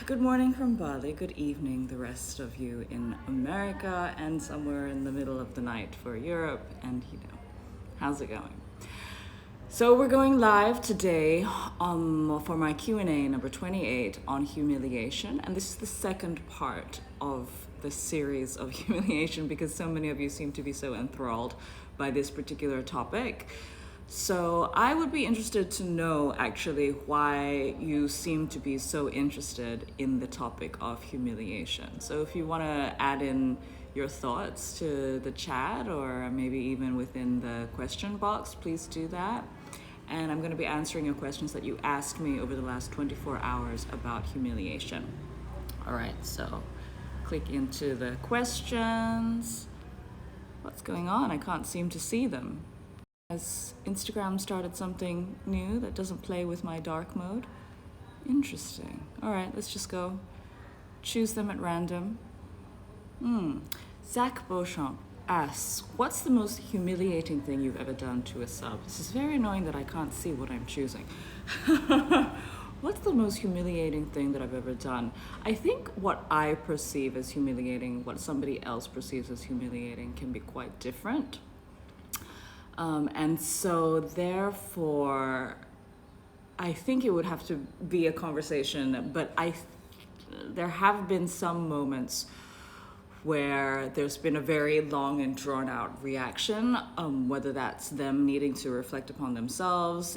Good morning from Bali, good evening the rest of you in America, and somewhere in the middle of the night for Europe, and how's it going? So we're going live today for my Q&A number 28 on humiliation, and this is the second part of the series of humiliation because so many of you seem to be so enthralled by this particular topic. So I would be interested to know actually why you seem to be so interested in the topic of humiliation. So if you want to add in your thoughts to the chat or maybe even within the question box, please do that. And I'm going to be answering your questions that you asked me over the last 24 hours about humiliation. All right, so click into the questions. What's going on? I can't seem to see them. Has Instagram started something new that doesn't play with my dark mode? Interesting. All right, let's just go choose them at random. Zach Beauchamp asks, what's the most humiliating thing you've ever done to a sub? This is very annoying that I can't see what I'm choosing. What's the most humiliating thing that I've ever done? I think what I perceive as humiliating, what somebody else perceives as humiliating can be quite different. And so therefore, I think it would have to be a conversation, but there have been some moments where there's been a very long and drawn out reaction, whether that's them needing to reflect upon themselves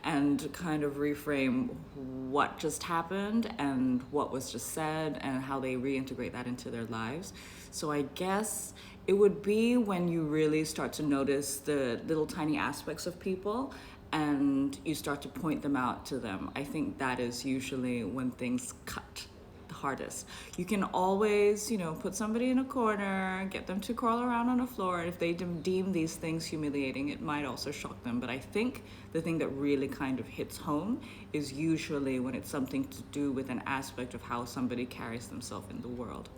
and kind of reframe what just happened and what was just said and how they reintegrate that into their lives. So I guess it would be when you really start to notice the little tiny aspects of people and you start to point them out to them. I think that is usually when things cut the hardest. You can always, put somebody in a corner, get them to crawl around on the floor. And if they deem these things humiliating, it might also shock them. But I think the thing that really kind of hits home is usually when it's something to do with an aspect of how somebody carries themselves in the world.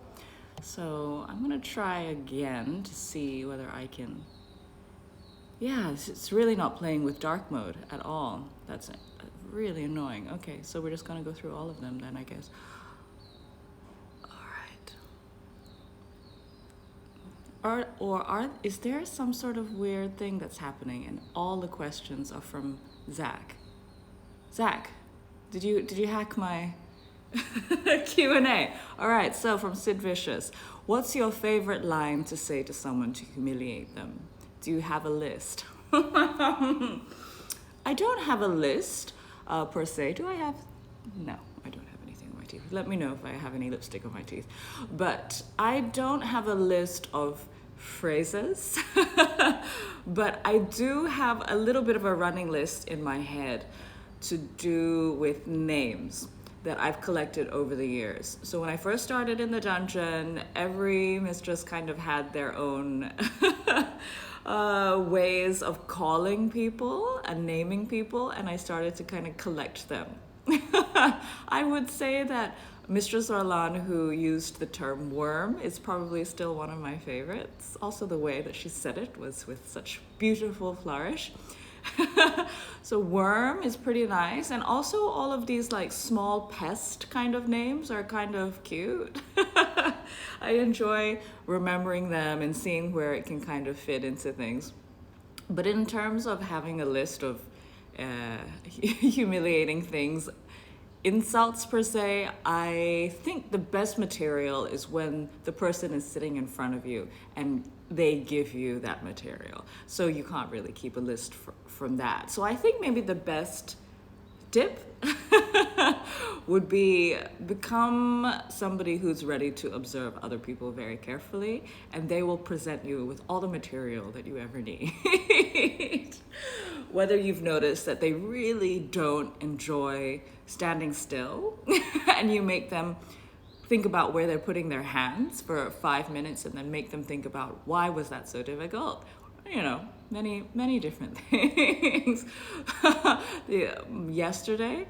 So I'm gonna try again to see whether I can. Yeah, it's really not playing with dark mode at all. That's really annoying. Okay, so we're just gonna go through all of them then, I guess. All right. Is there some sort of weird thing that's happening and all the questions are from Zach? Zach, did you hack my Q&A? All right, so from Sid Vicious, what's your favorite line to say to someone to humiliate them? Do you have a list? I don't have a list per se. Do I have? No, I don't have anything on my teeth. Let me know if I have any lipstick on my teeth. But I don't have a list of phrases, but I do have a little bit of a running list in my head to do with names that I've collected over the years. So when I first started in the dungeon, every mistress kind of had their own ways of calling people and naming people, and I started to kind of collect them. I would say that Mistress Orlan, who used the term worm, is probably still one of my favorites. Also, the way that she said it was with such beautiful flourish. So worm is pretty nice, and also all of these like small pest kind of names are kind of cute. I enjoy remembering them and seeing where it can kind of fit into things. But in terms of having a list of humiliating things, insults per se, I think the best material is when the person is sitting in front of you and they give you that material. So you can't really keep a list from that. So I think maybe the best tip would be become somebody who's ready to observe other people very carefully, and they will present you with all the material that you ever need. Whether you've noticed that they really don't enjoy standing still and you make them think about where they're putting their hands for 5 minutes and then make them think about why was that so difficult. Many different things. Yesterday,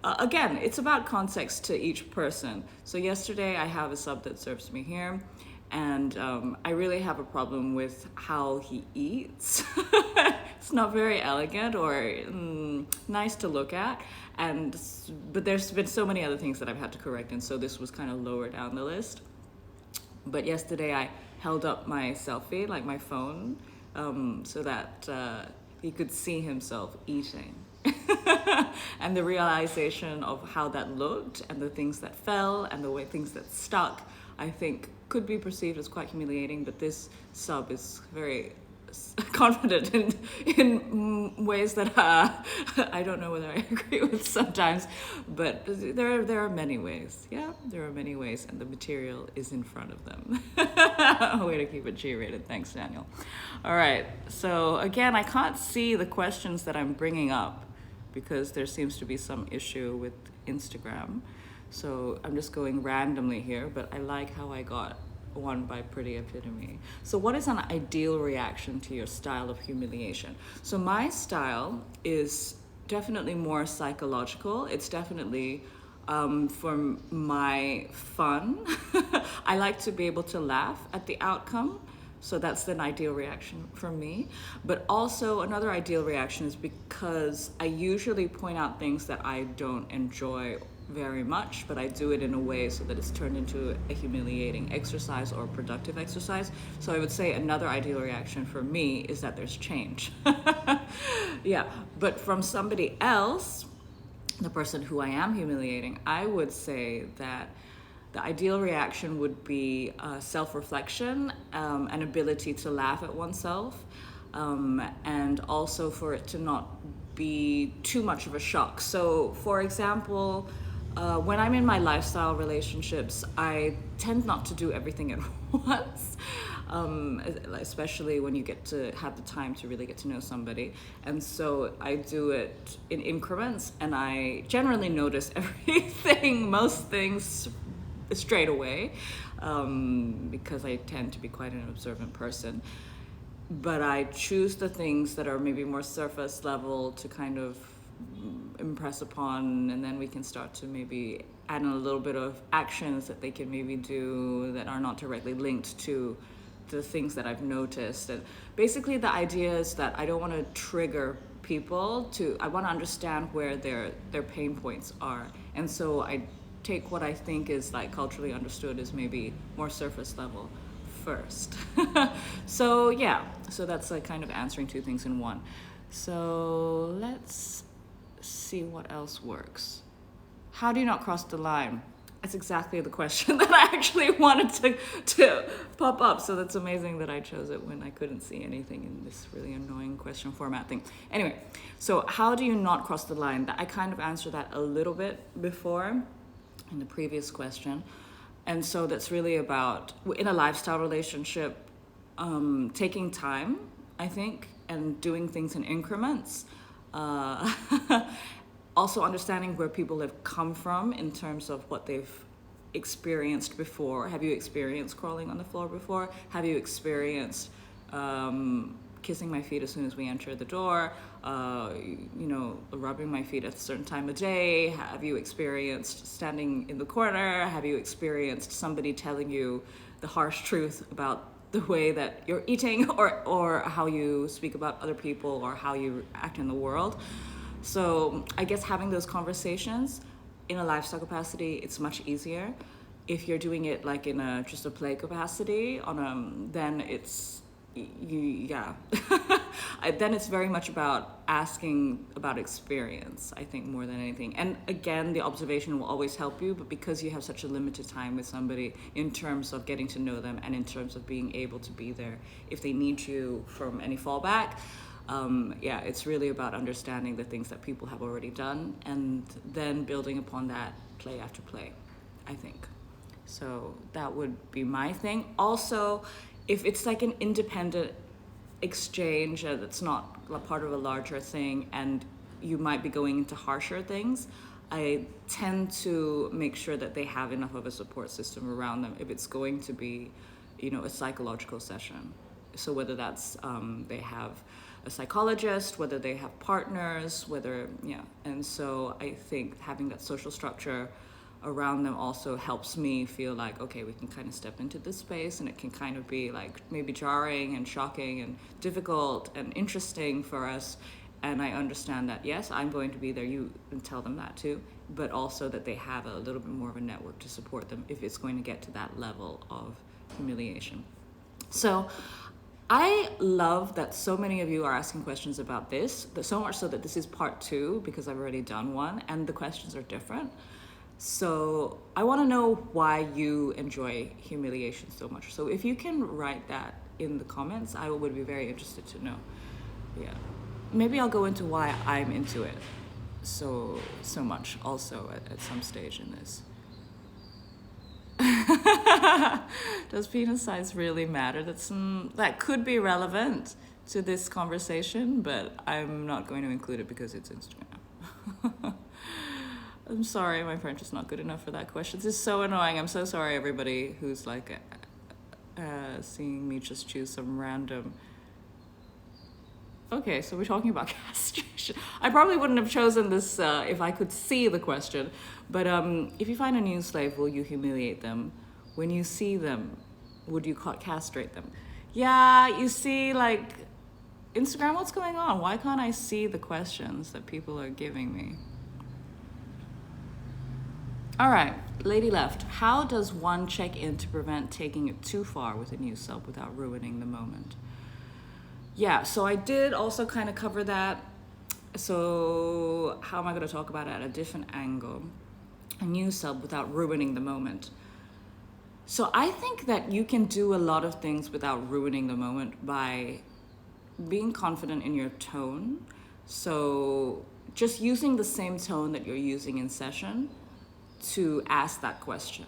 again, it's about context to each person. So yesterday I have a sub that serves me here, and I really have a problem with how he eats. It's not very elegant, or nice to look at. But there's been so many other things that I've had to correct, and so this was kind of lower down the list. But yesterday I held up my selfie, like my phone, so that he could see himself eating. And the realization of how that looked and the things that fell and the way things that stuck, I think could be perceived as quite humiliating, but this sub is very confident in ways that I don't know whether I agree with sometimes, but there are many ways. Yeah, there are many ways, and the material is in front of them. Way to keep it G-rated. Thanks, Daniel. All right, so again, I can't see the questions that I'm bringing up because there seems to be some issue with Instagram. So I'm just going randomly here, but I like how I got one by Pretty Epitome. So what is an ideal reaction to your style of humiliation? So my style is definitely more psychological. It's definitely for my fun. I like to be able to laugh at the outcome. So that's an ideal reaction for me. But also another ideal reaction is because I usually point out things that I don't enjoy very much, but I do it in a way so that it's turned into a humiliating exercise or a productive exercise. So I would say another ideal reaction for me is that there's change. Yeah, but from somebody else, the person who I am humiliating, I would say that the ideal reaction would be self-reflection, an ability to laugh at oneself, and also for it to not be too much of a shock. So, for example, when I'm in my lifestyle relationships, I tend not to do everything at once, especially when you get to have the time to really get to know somebody. And so I do it in increments, and I generally notice everything, most things straight away, because I tend to be quite an observant person. But I choose the things that are maybe more surface level to kind of impress upon, and then we can start to maybe add in a little bit of actions that they can maybe do that are not directly linked to the things that I've noticed. And basically the idea is that I don't want to trigger people I want to understand where their pain points are. And so I take what I think is like culturally understood as maybe more surface level first. So yeah, so that's like kind of answering two things in one. So let's see what else works. How do you not cross the line? That's exactly the question that I actually wanted to pop up. So that's amazing that I chose it when I couldn't see anything in this really annoying question format thing. Anyway, so how do you not cross the line? I kind of answered that a little bit before in the previous question. And so that's really about, in a lifestyle relationship, taking time, I think, and doing things in increments. Also understanding where people have come from in terms of what they've experienced before. Have you experienced crawling on the floor before? Have you experienced kissing my feet as soon as we enter the door? Rubbing my feet at a certain time of day? Have you experienced standing in the corner? Have you experienced somebody telling you the harsh truth about the way that you're eating, or how you speak about other people, or how you act in the world? So I guess having those conversations in a lifestyle capacity, it's much easier. If you're doing it like in just a play capacity, then it's then it's very much about asking about experience, I think, more than anything. And again, the observation will always help you, but because you have such a limited time with somebody in terms of getting to know them and in terms of being able to be there if they need you from any fallback, it's really about understanding the things that people have already done and then building upon that play after play, I think. So that would be my thing. Also, if it's like an independent exchange that's not a part of a larger thing and you might be going into harsher things, I tend to make sure that they have enough of a support system around them if it's going to be, a psychological session. So whether that's they have a psychologist, whether they have partners, and so I think having that social structure around them also helps me feel like, okay, we can kind of step into this space, and it can kind of be like maybe jarring and shocking and difficult and interesting for us, And I understand that, yes, I'm going to be there, you tell them that too, but also that they have a little bit more of a network to support them if it's going to get to that level of humiliation. So I love that so many of you are asking questions about this, so much so that this is part 2 because I've already done one and the questions are different. So I want to know why you enjoy humiliation so much. So if you can write that in the comments, I would be very interested to know. Yeah. Maybe I'll go into why I'm into it so much also at some stage in this. Does penis size really matter? That could be relevant to this conversation, but I'm not going to include it because it's Instagram. I'm sorry, my French is not good enough for that question. This is so annoying. I'm so sorry, everybody who's like seeing me just choose some random. Okay, so we're talking about castration. I probably wouldn't have chosen this if I could see the question, but if you find a new slave, will you humiliate them? When you see them, would you castrate them? Yeah, you see, like, Instagram, what's going on? Why can't I see the questions that people are giving me? All right, lady left. How does one check in to prevent taking it too far with a new sub without ruining the moment? Yeah, so I did also kind of cover that. So how am I going to talk about it at a different angle? A new sub without ruining the moment. So I think that you can do a lot of things without ruining the moment by being confident in your tone. So just using the same tone that you're using in session to ask that question.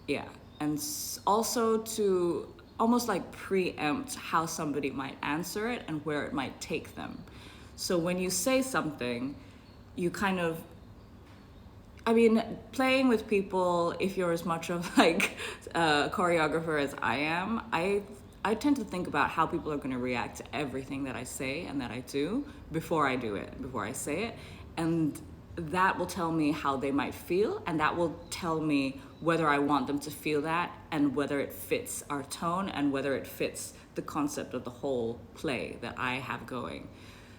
Yeah, and also to almost like preempt how somebody might answer it and where it might take them. So when you say something, you kind of, I mean, playing with people, if you're as much of like a choreographer as I am, I tend to think about how people are going to react to everything that I say and that I do before I do it, before I say it. And that will tell me how they might feel, and that will tell me whether I want them to feel that and whether it fits our tone and whether it fits the concept of the whole play that I have going.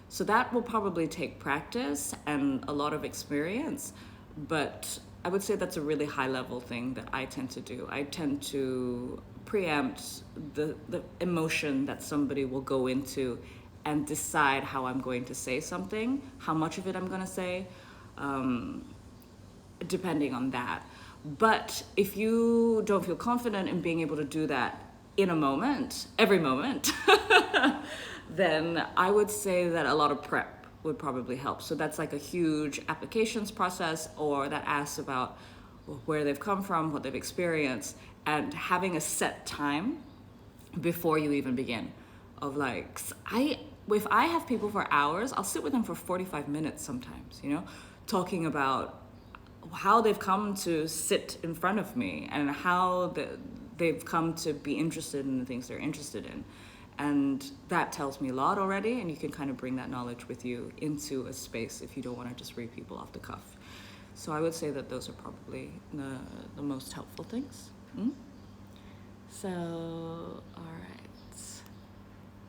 So that will probably take practice and a lot of experience, but I would say that's a really high level thing that I tend to do. I tend to preempt the emotion that somebody will go into and decide how I'm going to say something, how much of it I'm going to say, depending on that. But if you don't feel confident in being able to do that in a moment, every moment, then I would say that a lot of prep would probably help. So that's like a huge applications process, or that asks about where they've come from, what they've experienced, and having a set time before you even begin. Of like, if I have people for hours, I'll sit with them for 45 minutes sometimes, you know, talking about how they've come to sit in front of me and how they've come to be interested in the things they're interested in. And that tells me a lot already, and you can kind of bring that knowledge with you into a space if you don't want to just read people off the cuff. So I would say that those are probably the most helpful things. So, all right.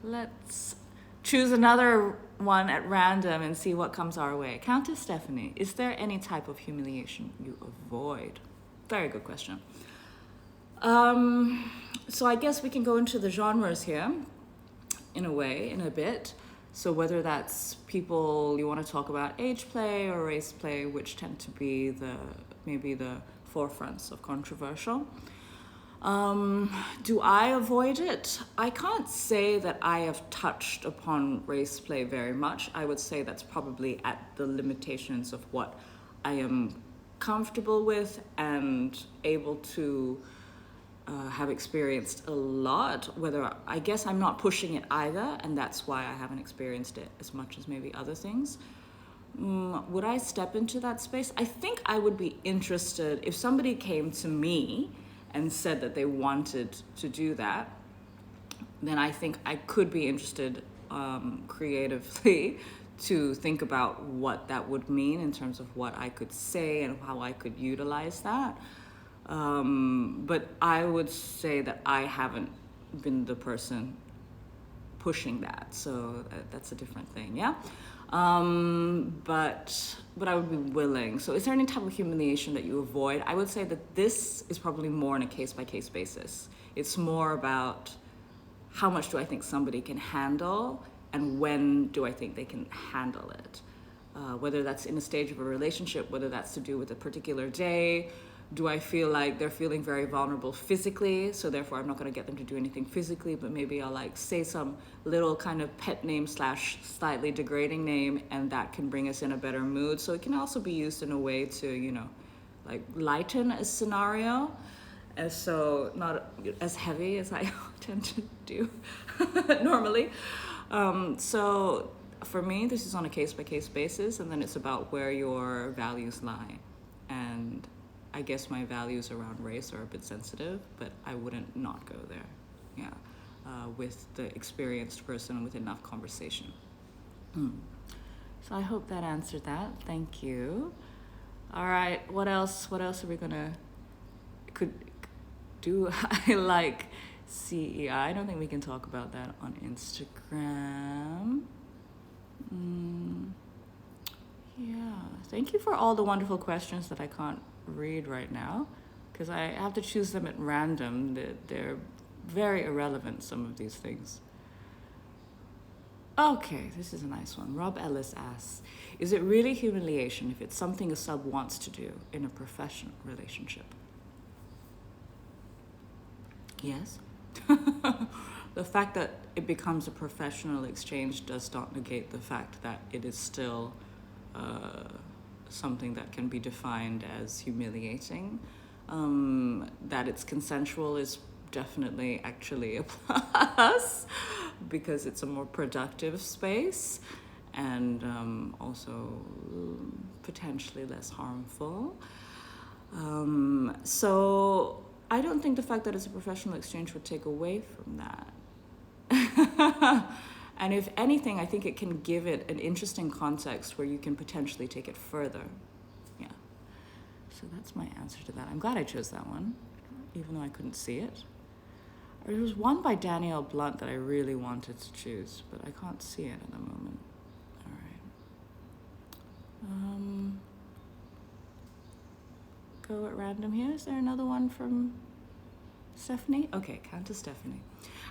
Let's choose another one at random and see what comes our way. Countess Stephanie, is there any type of humiliation you avoid? Very good question. So I guess we can go into the genres here in a way, in a bit. So whether that's people you want to talk about age play or race play, which tend to be maybe the forefronts of controversial. Do I avoid it? I can't say that I have touched upon race play very much. I would say that's probably at the limitations of what I am comfortable with and able to have experienced a lot. I guess I'm not pushing it either, and that's why I haven't experienced it as much as maybe other things. Would I step into that space? I think I would be interested if somebody came to me and said that they wanted to do that, then I think I could be interested creatively to think about what that would mean in terms of what I could say and how I could utilize that. But I would say that I haven't been the person pushing that. So that's a different thing, yeah? But I would be willing. So is there any type of humiliation that you avoid? I would say that this is probably more on a case-by-case basis. It's more about how much do I think somebody can handle and when do I think they can handle it. Whether that's in a stage of a relationship, whether that's to do with a particular day. Do I feel like they're feeling very vulnerable physically, so therefore I'm not going to get them to do anything physically, but maybe I'll like say some little kind of pet name / slightly degrading name, and that can bring us in a better mood. So it can also be used in a way to, you know, like lighten a scenario, and so not as heavy as I tend to do normally. So for me, this is on a case-by-case basis, and then it's about where your values lie. And I guess my values around race are a bit sensitive, but I wouldn't not go there, yeah, with the experienced person with enough conversation. So I hope that answered that. Thank you. All right, what else are we gonna do? I like CEI. I don't think we can talk about that on Instagram. Yeah, thank you for all the wonderful questions that I can't read right now, because I have to choose them at random. They're very irrelevant, some of these things. Okay, this is a nice one. Rob Ellis asks, is it really humiliation if it's something a sub wants to do in a professional relationship? Yes. The fact that it becomes a professional exchange does not negate the fact that it is still something that can be defined as humiliating. That it's consensual is definitely actually a plus, because it's a more productive space and also potentially less harmful. So I don't think the fact that it's a professional exchange would take away from that. And if anything, I think it can give it an interesting context where you can potentially take it further. Yeah. So that's my answer to that. I'm glad I chose that one, even though I couldn't see it. There was one by Danielle Blunt that I really wanted to choose, but I can't see it at the moment. All right. Go at random here. Is there another one from Stephanie? Okay, count to Stephanie.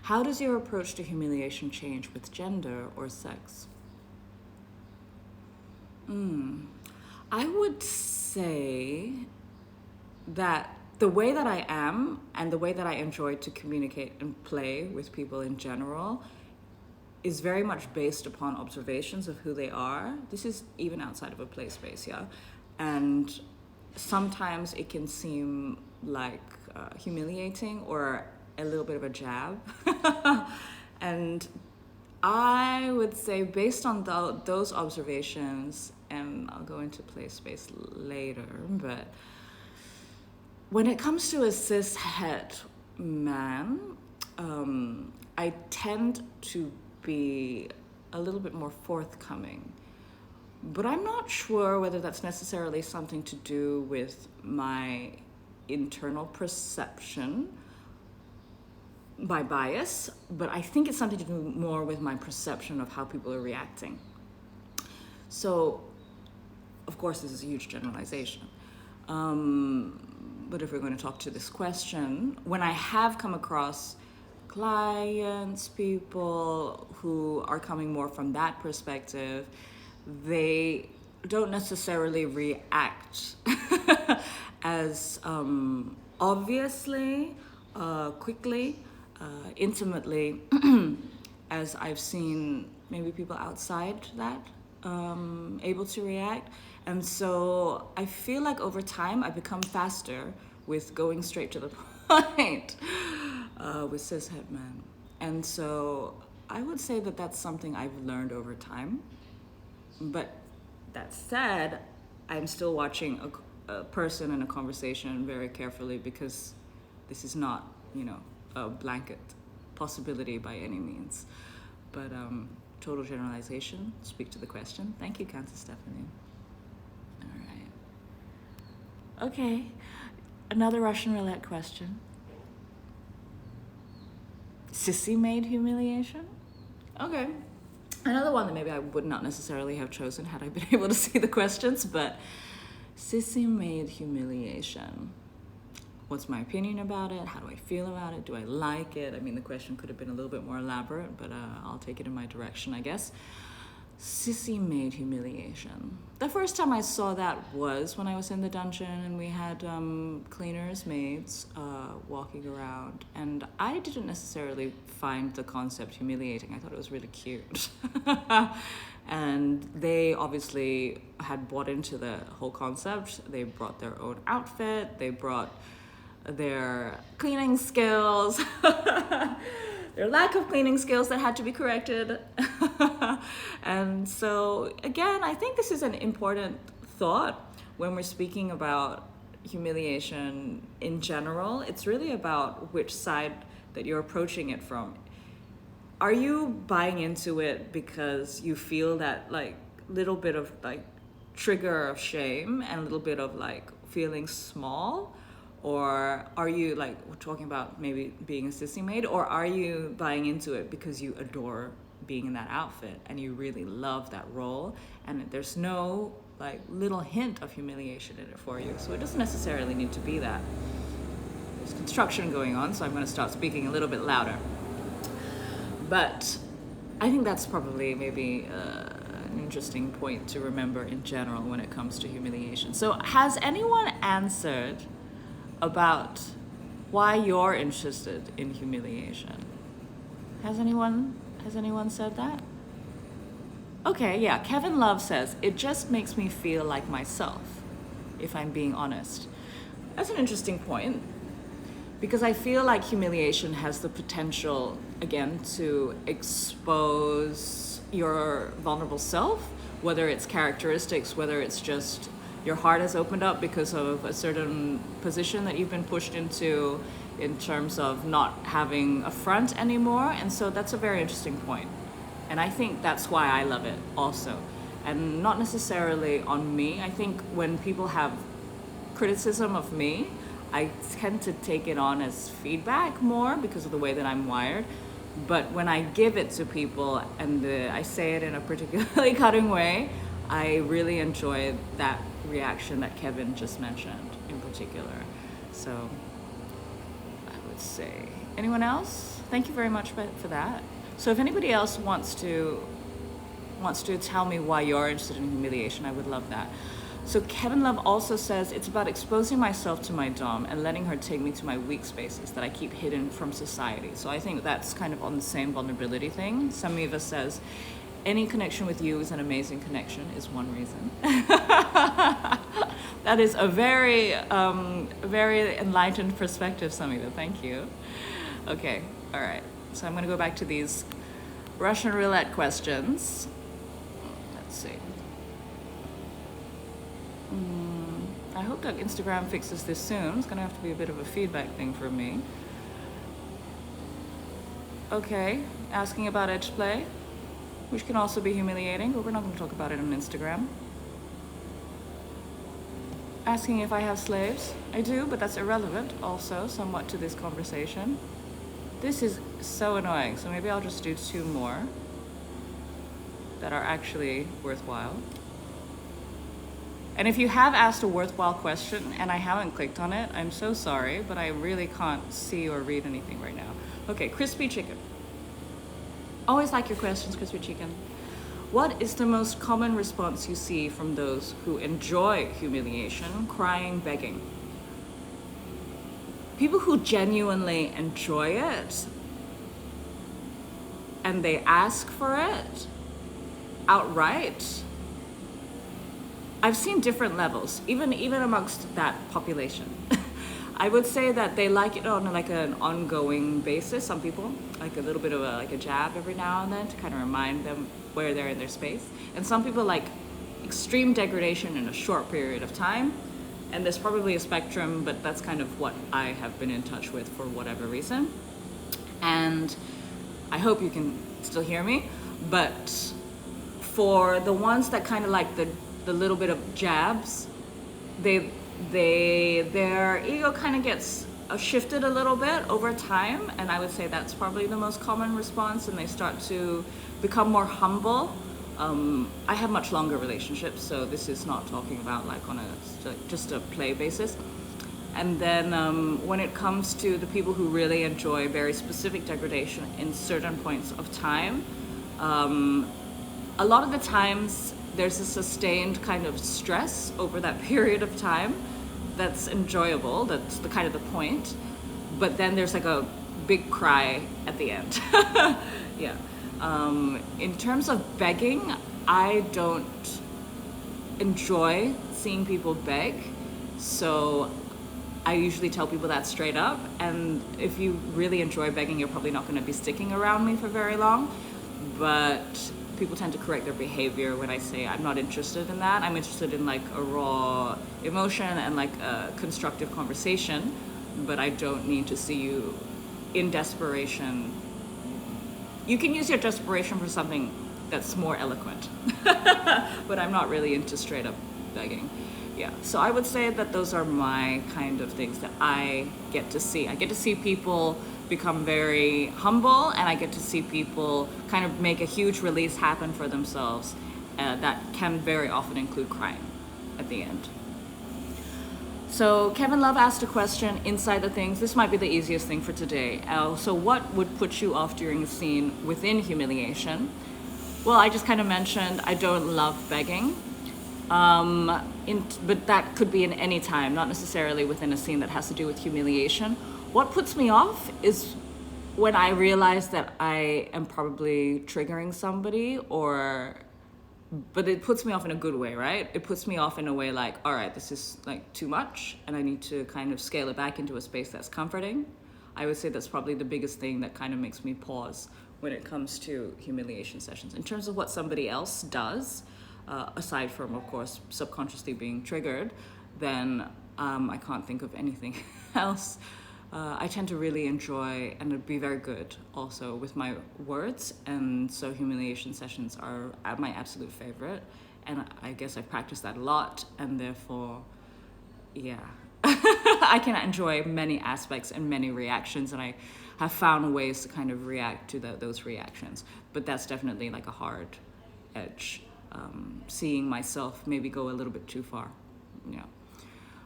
How does your approach to humiliation change with gender or sex? I would say that the way that I am and the way that I enjoy to communicate and play with people in general is very much based upon observations of who they are. This is even outside of a play space, yeah? And sometimes it can seem like humiliating or a little bit of a jab. And I would say, based on those observations, and I'll go into play space later, but when it comes to a cis-het man, I tend to be a little bit more forthcoming. But I'm not sure whether that's necessarily something to do with my internal perception, my bias, but I think it's something to do more with my perception of how people are reacting. So, of course, this is a huge generalization. But if we're going to talk to this question, when I have come across clients, people who are coming more from that perspective, they don't necessarily react as obviously, quickly, intimately as I've seen maybe people outside that able to react. And so I feel like over time I've become faster with going straight to the point with cishet men. And so I would say that that's something I've learned over time. But that said, I'm still watching a person and a conversation very carefully, because this is not, a blanket possibility by any means. But total generalization, speak to the question. Thank you, Cancer Stephanie. All right. Okay, another Russian roulette question. Sissy made humiliation? Okay. Another one that maybe I would not necessarily have chosen had I been able to see the questions, but Sissy made humiliation. What's my opinion about it? How do I feel about it? Do I like it? I mean, the question could have been a little bit more elaborate, but I'll take it in my direction, I guess. Sissy made humiliation. The first time I saw that was when I was in the dungeon and we had cleaners, maids walking around. And I didn't necessarily find the concept humiliating. I thought it was really cute. And they obviously had bought into the whole concept. They brought their own outfit. They brought their cleaning skills. Their lack of cleaning skills that had to be corrected. And so, again, I think this is an important thought when we're speaking about humiliation in general. It's really about which side that you're approaching it from. Are you buying into it because you feel that like little bit of like trigger of shame and a little bit of like feeling small? Or are you like, we're talking about maybe being a sissy maid, or are you buying into it because you adore being in that outfit and you really love that role and there's no like little hint of humiliation in it for you? So it doesn't necessarily need to be that. There's construction going on, so I'm going to start speaking a little bit louder. But I think that's probably maybe an interesting point to remember in general when it comes to humiliation. So has anyone answered about why you're interested in humiliation? Has anyone said that? Okay, yeah, Kevin Love says, it just makes me feel like myself, if I'm being honest. That's an interesting point, because I feel like humiliation has the potential, again, to expose your vulnerable self, whether it's characteristics, whether it's just your heart has opened up because of a certain position that you've been pushed into in terms of not having a front anymore. And so that's a very interesting point. And I think that's why I love it also. And not necessarily on me. I think when people have criticism of me, I tend to take it on as feedback more because of the way that I'm wired. But when I give it to people and I say it in a particularly cutting way, I really enjoy that reaction that Kevin just mentioned in particular. So I would say, anyone else? Thank you very much for that. So if anybody else wants to tell me why you're interested in humiliation, I would love that. So Kevin Love also says, it's about exposing myself to my dom and letting her take me to my weak spaces that I keep hidden from society. So I think that's kind of on the same vulnerability thing. Samiva says, any connection with you is an amazing connection is one reason. That is a very enlightened perspective, Samiva. Thank you. Okay, all right. So I'm going to go back to these Russian roulette questions. Let's see. I hope that Instagram fixes this soon. It's going to have to be a bit of a feedback thing for me. Okay, asking about edge play, which can also be humiliating, but we're not going to talk about it on Instagram. Asking if I have slaves. I do, but that's irrelevant also somewhat to this conversation. This is so annoying, so maybe I'll just do 2 more that are actually worthwhile. And if you have asked a worthwhile question and I haven't clicked on it, I'm so sorry, but I really can't see or read anything right now. Okay, crispy chicken. Always like your questions, crispy chicken. What is the most common response you see from those who enjoy humiliation, crying, begging? People who genuinely enjoy it and they ask for it outright. I've seen different levels, even amongst that population. I would say that they like it on like an ongoing basis. Some people like a little bit of a jab every now and then to kind of remind them where they're in their space. And some people like extreme degradation in a short period of time. And there's probably a spectrum, but that's kind of what I have been in touch with for whatever reason. And I hope you can still hear me. But for the ones that kind of like the little bit of jabs, their ego kind of gets shifted a little bit over time, and I would say that's probably the most common response, and they start to become more humble. I have much longer relationships, so this is not talking about like on just a play basis. And then when it comes to the people who really enjoy very specific degradation in certain points of time, a lot of the times there's a sustained kind of stress over that period of time that's enjoyable, that's the kind of the point, but then there's like a big cry at the end. Yeah. In terms of begging, I don't enjoy seeing people beg, so I usually tell people that straight up, and if you really enjoy begging, you're probably not going to be sticking around me for very long. But people tend to correct their behavior when I say I'm not interested in that. I'm interested in like a raw emotion and like a constructive conversation, but I don't need to see you in desperation. You can use your desperation for something that's more eloquent, but I'm not really into straight up begging. Yeah, so I would say that those are my kind of things that I get to see. I get to see people become very humble, and I get to see people kind of make a huge release happen for themselves that can very often include crying at the end. So Kevin Love asked a question inside the things. This might be the easiest thing for today. So what would put you off during a scene within humiliation? Well, I just kind of mentioned I don't love begging. But that could be in any time, not necessarily within a scene that has to do with humiliation. What puts me off is when I realize that I am probably triggering somebody, but it puts me off in a good way, right? It puts me off in a way like, all right, this is like too much, and I need to kind of scale it back into a space that's comforting. I would say that's probably the biggest thing that kind of makes me pause when it comes to humiliation sessions. In terms of what somebody else does, aside from, of course, subconsciously being triggered, then I can't think of anything else. I tend to really enjoy and be very good also with my words, and so humiliation sessions are my absolute favorite, and I guess I practice that a lot, and therefore, yeah, I can enjoy many aspects and many reactions, and I have found ways to kind of react to those reactions, but that's definitely like a hard edge. Seeing myself maybe go a little bit too far. Yeah.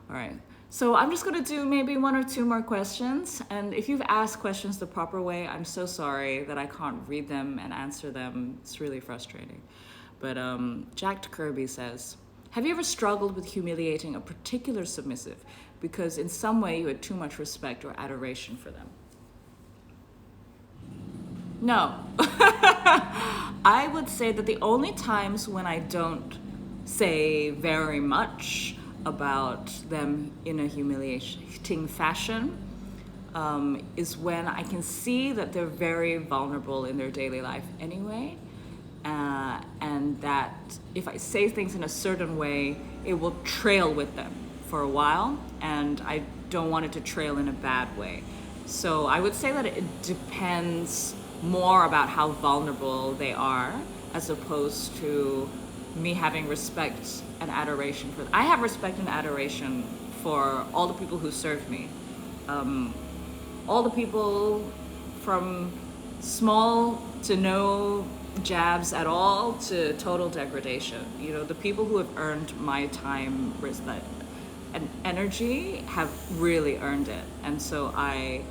All right. So I'm just going to do maybe one or two more questions. And if you've asked questions the proper way, I'm so sorry that I can't read them and answer them. It's really frustrating. But Jack Kirby says, have you ever struggled with humiliating a particular submissive because in some way you had too much respect or adoration for them? No. I would say that the only times when I don't say very much about them in a humiliating fashion is when I can see that they're very vulnerable in their daily life anyway, and that if I say things in a certain way, it will trail with them for a while, and I don't want it to trail in a bad way. So I would say that it depends more about how vulnerable they are, as opposed to me having respect and adoration for them. I have respect and adoration for all the people who served me. All the people from small to no jabs at all to total degradation. You know, the people who have earned my time, respect, and energy have really earned it. And so I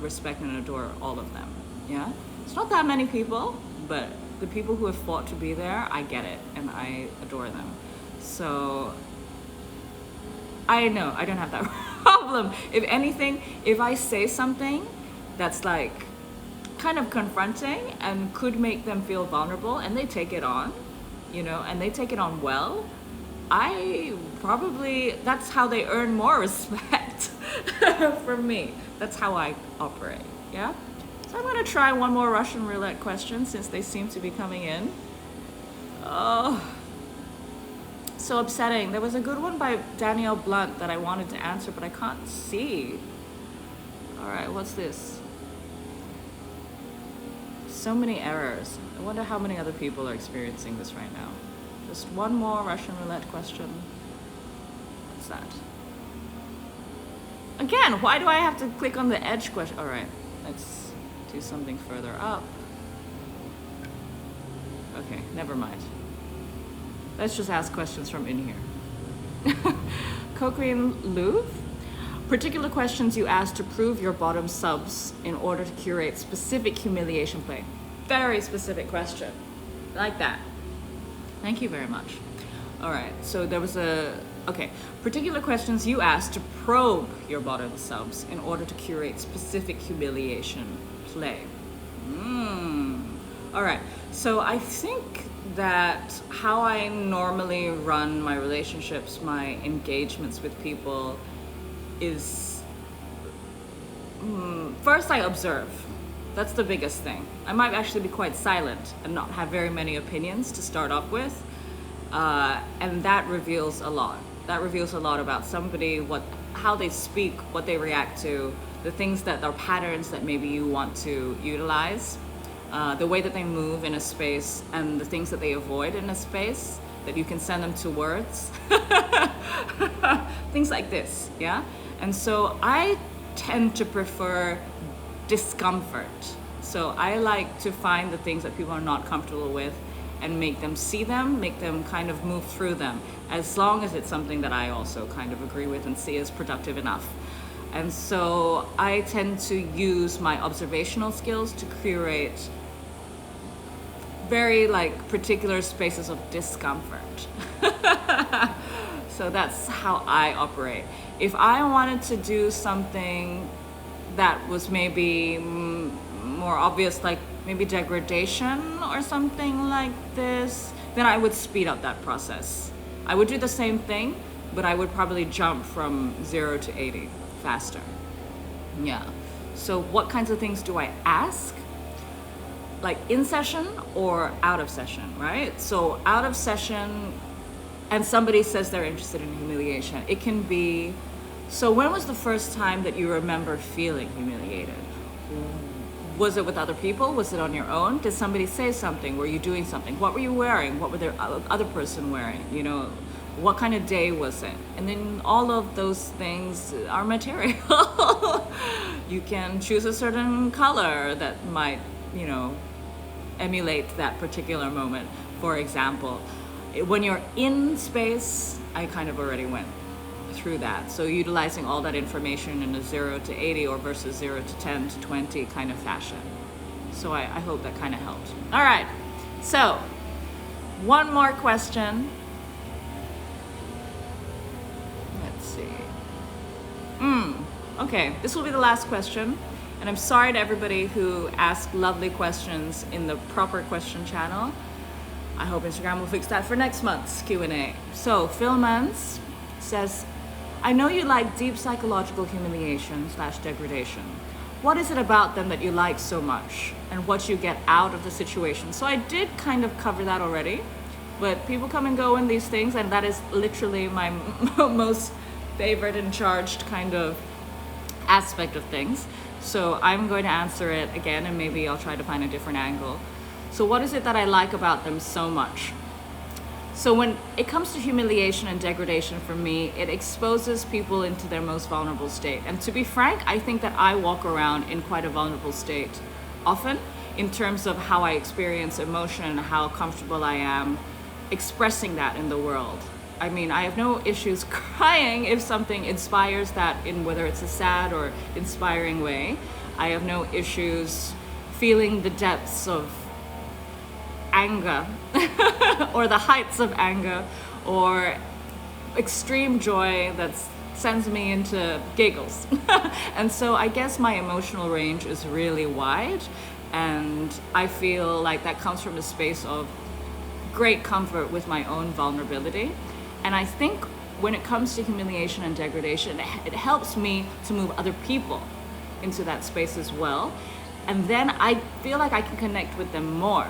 respect and adore all of them. Yeah? It's not that many people, but the people who have fought to be there, I get it, and I adore them. So I know I don't have that problem. If anything, if I say something that's like kind of confronting and could make them feel vulnerable, and they take it on, you know, and they take it on well, that's how they earn more respect from me. That's how I operate, yeah? So I'm gonna try one more Russian roulette question since they seem to be coming in. Oh, so upsetting. There was a good one by Danielle Blunt that I wanted to answer, but I can't see. All right, what's this? So many errors. I wonder how many other people are experiencing this right now. Just one more Russian roulette question. What's that? Again, why do I have to click on the edge question? All right, let's do something further up. Okay, never mind. Let's just ask questions from in here. Curating Louvre. Particular questions you ask to prove your bottom subs in order to curate specific humiliation play. Very specific question. Like that. Thank you very much. All right, so there was particular questions you ask to probe your bottom subs in order to curate specific humiliation play. All right, so I think that how I normally run my relationships, my engagements with people is, first I observe. That's the biggest thing. I might actually be quite silent and not have very many opinions to start off with. And that reveals a lot. That reveals a lot about somebody, how they speak, what they react to, the things that are patterns that maybe you want to utilize, the way that they move in a space, and the things that they avoid in a space that you can send them to words. Things like this, yeah? And so I tend to prefer discomfort. So I like to find the things that people are not comfortable with and make them see them, make them kind of move through them, as long as it's something that I also kind of agree with and see as productive enough. And so I tend to use my observational skills to curate very particular spaces of discomfort. So that's how I operate. If I wanted to do something that was maybe more obvious, like maybe degradation or something like this, then I would speed up that process. I would do the same thing, but I would probably jump from 0 to 80 faster. Yeah. So what kinds of things do I ask? Like in session or out of session, right? So out of session, and somebody says they're interested in humiliation, it can be, so when was the first time that you remember feeling humiliated? Was it with other people? Was it on your own? Did somebody say something? Were you doing something? What were you wearing? What were the other person wearing? You know, what kind of day was it? And then all of those things are material. You can choose a certain color that might, emulate that particular moment. For example, when you're in space, I kind of already went through that. So utilizing all that information in a 0 to 80 or versus 0 to 10 to 20 kind of fashion. So I hope that kind of helped. All right, so one more question. Let's see. Okay, this will be the last question. And I'm sorry to everybody who asked lovely questions in the proper question channel. I hope Instagram will fix that for next month's Q&A. So Phil Mans says, I know you like deep psychological humiliation/degradation. What is it about them that you like so much, and what you get out of the situation? So I did kind of cover that already, but people come and go in these things, and that is literally my most favorite and charged kind of aspect of things. So I'm going to answer it again, and maybe I'll try to find a different angle. So what is it that I like about them so much? So when it comes to humiliation and degradation, for me, it exposes people into their most vulnerable state. And to be frank, I think that I walk around in quite a vulnerable state often, in terms of how I experience emotion, how comfortable I am expressing that in the world. I mean, I have no issues crying if something inspires that in whether it's a sad or inspiring way. I have no issues feeling the depths of anger or the heights of anger or extreme joy that sends me into giggles. And so I guess my emotional range is really wide, and I feel like that comes from a space of great comfort with my own vulnerability. And I think when it comes to humiliation and degradation, it helps me to move other people into that space as well. And then I feel like I can connect with them more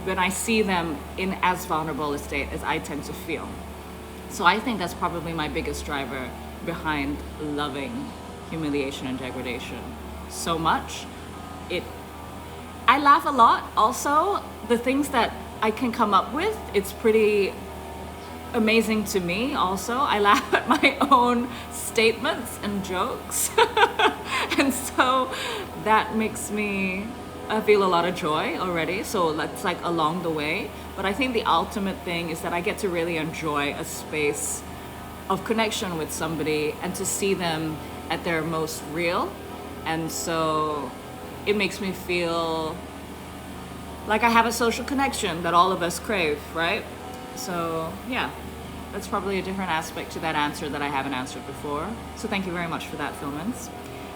when I see them in as vulnerable a state as I tend to feel. So I think that's probably my biggest driver behind loving humiliation and degradation so much. I laugh a lot also. The things that I can come up with, it's pretty amazing to me also. I laugh at my own statements and jokes. And so that makes me, I feel a lot of joy already. So that's like along the way. But I think the ultimate thing is that I get to really enjoy a space of connection with somebody and to see them at their most real. And so it makes me feel like I have a social connection that all of us crave, right? So yeah, that's probably a different aspect to that answer that I haven't answered before. So thank you very much for that, Filmins.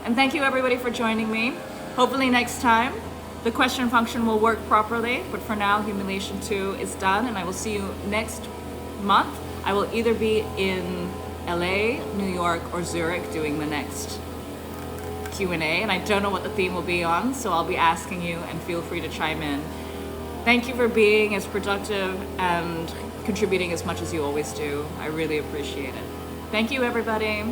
And thank you everybody for joining me. Hopefully next time the question function will work properly, but for now, Humiliation 2 is done, and I will see you next month. I will either be in LA, New York, or Zurich doing the next Q&A, and I don't know what the theme will be on, so I'll be asking you, and feel free to chime in. Thank you for being as productive and contributing as much as you always do. I really appreciate it. Thank you, everybody.